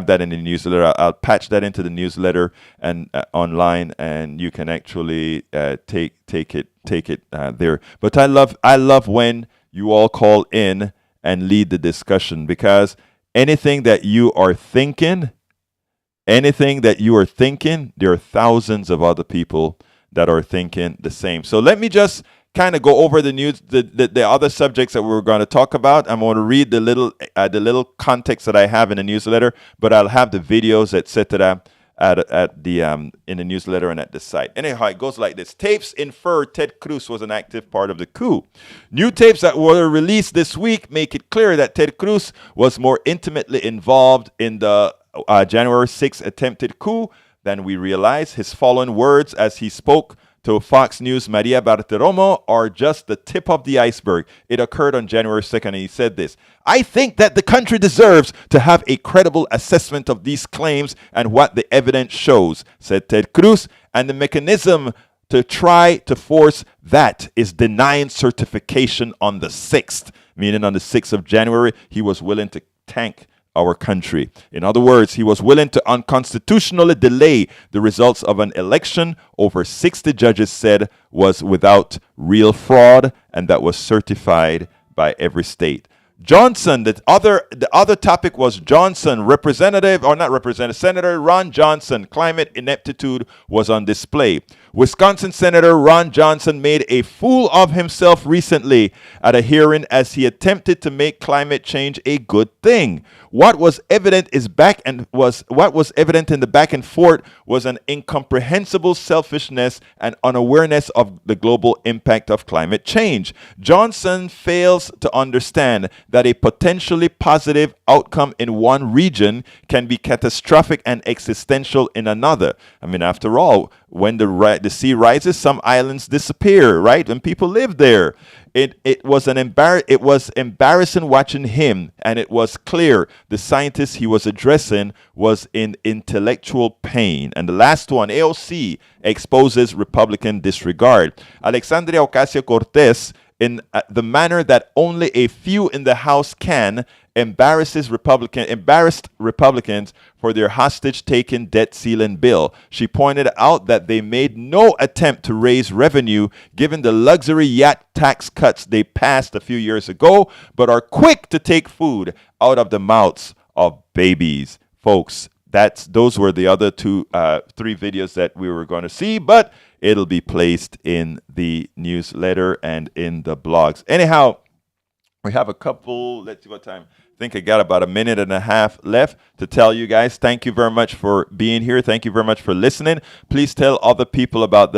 that in the newsletter. I'll patch that into the newsletter and online, and you can actually take it there. But I love when you all call in and lead the discussion, because anything that you are thinking, there are thousands of other people that are thinking the same. So let me just kind of go over the other subjects that we're going to talk about. I'm going to read the little context that I have in the newsletter, but I'll have the videos, etc. in the newsletter and at the site. Anyhow, it goes like this. Tapes infer Ted Cruz was an active part of the coup. New tapes that were released this week make it clear that Ted Cruz was more intimately involved in the January 6th attempted coup than we realize. His following words as he spoke to Fox News' Maria Bartiromo are just the tip of the iceberg. It occurred on January 2nd, and he said this: "I think that the country deserves to have a credible assessment of these claims and what the evidence shows," said Ted Cruz, "and the mechanism to try to force that is denying certification on the 6th, meaning on the 6th of January, he was willing to tank our country. In other words, he was willing to unconstitutionally delay the results of an election over 60 judges said was without real fraud and that was certified by every state. Johnson, the other topic was Johnson, Senator Ron Johnson. Climate ineptitude was on display. Wisconsin Senator Ron Johnson made a fool of himself recently at a hearing as he attempted to make climate change a good thing. What was evident in the back and forth was an incomprehensible selfishness and unawareness of the global impact of climate change. Johnson fails to understand that a potentially positive outcome in one region can be catastrophic and existential in another. I mean, after all, when the sea rises, some islands disappear, right? When people live there. It was embarrassing watching him, and it was clear the scientist he was addressing was in intellectual pain. And the last one, AOC exposes Republican disregard. Alexandria Ocasio-Cortez, in the manner that only a few in the House can, embarrassed Republicans for their hostage-taking debt ceiling bill. She pointed out that they made no attempt to raise revenue given the luxury yacht tax cuts they passed a few years ago, but are quick to take food out of the mouths of babies. Folks, those were the other three videos that we were going to see, but it'll be placed in the newsletter and in the blogs. Anyhow, we have a couple, let's see what time. I think I got about a minute and a half left to tell you guys. Thank you very much for being here. Thank you very much for listening. Please tell other people about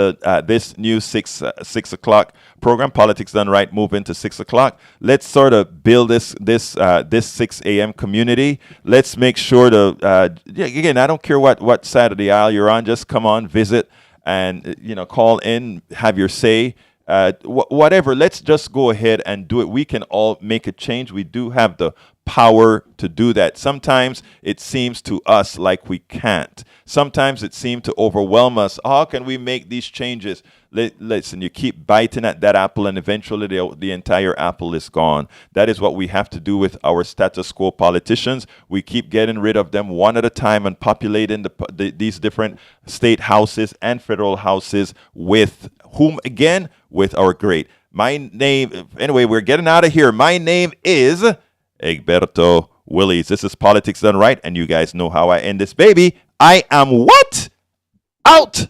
this new 6 o'clock program, Politics Done Right, move into 6 o'clock. Let's sort of build this 6 a.m. community. Let's make sure to, again, I don't care what side of the aisle you're on. Just come on, visit, and call in, have your say. Whatever, let's just go ahead and do it. We can all make a change. We do have the power to do that. Sometimes it seems to us like we can't. Sometimes it seems to overwhelm us. How can we make these changes? Listen, you keep biting at that apple and eventually the entire apple is gone. That is what we have to do with our status quo politicians. We keep getting rid of them one at a time and populating these different state houses and federal houses with whom, again, with our great. Anyway, we're getting out of here. My name is Egberto Willies. This is Politics Done Right, and you guys know how I end this baby. I am what? Out!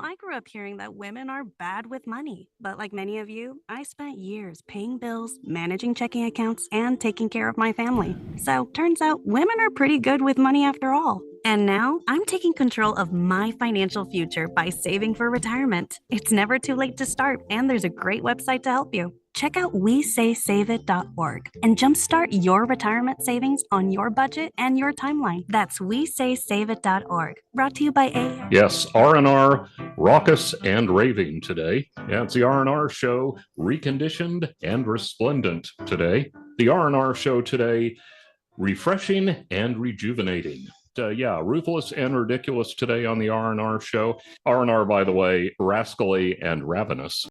I grew up hearing that women are bad with money. But like many of you, I spent years paying bills, managing checking accounts, and taking care of my family. So turns out women are pretty good with money after all. And now I'm taking control of my financial future by saving for retirement. It's never too late to start, and there's a great website to help you. Check out WeSaySaveIt.org and jumpstart your retirement savings on your budget and your timeline. That's WeSaySaveIt.org. Brought to you by A. Yes, R&R, raucous and raving today. Yeah, it's the R&R show, reconditioned and resplendent today. The R&R show today, refreshing and rejuvenating. Ruthless and ridiculous today on the R&R show. R&R, by the way, rascally and ravenous.